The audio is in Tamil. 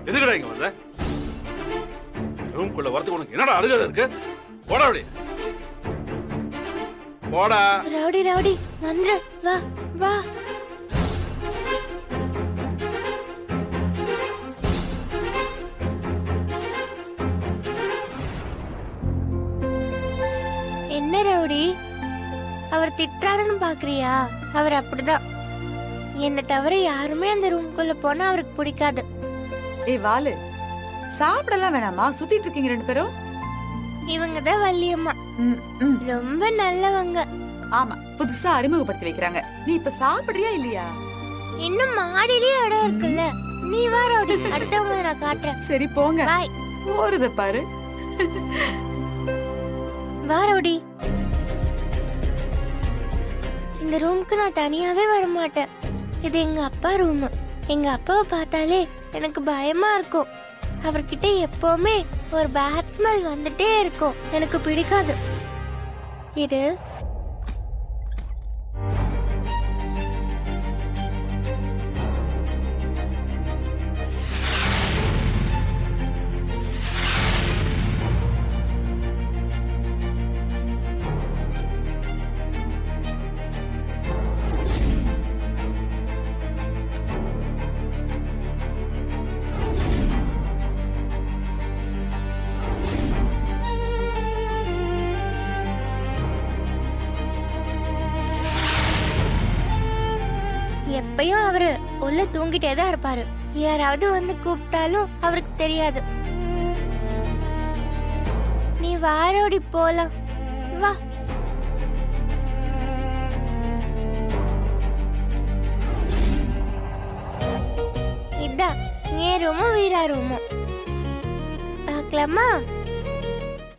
எதுக்குடா இங்க வந்த? ரூம்குள்ள வரதுக்கு உனக்கு என்னடா அருகதை இருக்கு? போடா அப்படி. போடா. ரவுடி ரவுடி வந்து வா வா. என்ன ரவுடி, அவர் திட்டாருன்னு பாக்குறியா? அவர் அப்படிதான். என்ன தவிர யாருமே அந்த ரூம்குள்ள போனா அவருக்கு பிடிக்காது. ஏய் வாலு, சாப்பிடலாம் வேணாமா? சுத்திட்டு இருக்கீங்க ரெண்டு பேரும். இவங்கதான் வள்ளியம்மா, ரொம்ப நல்லவங்க. ஆமா, புதுசா அறிமுகப்படுத்தி வைக்கிறாங்க. நீ இப்ப சாப்பிடுறியா இல்லையா? இன்னும் மாடியிலேயே இடம் இருக்குல்ல. நீ வா ரவுடி, அடுத்தவங்க நான் காட்டுறேன். சரி போங்க. பாய். போறத பாரு. வா ரவுடி. இந்த ரூமுக்கு நான் தனியாவே வர மாட்டேன். இது எங்க அப்பா ரூம். எங்க அப்பாவை பார்த்தாலே எனக்கு பயமா இருக்கும். அவர்கிட்ட எப்பவுமே ஒரு பேட் ஸ்மெல் வந்துட்டே இருக்கும். எனக்கு பிடிக்காது. இது எப்பயும் அவரு உள்ள தூங்கிட்டே தான் இருப்பாரு. யாராவது வந்து கூப்பிட்டாலும் அவருக்கு தெரியாது. நீ வாரோடி போலாம். வா. இதான் என் ரூமும் வீரா ரூமும். பார்க்கலாமா?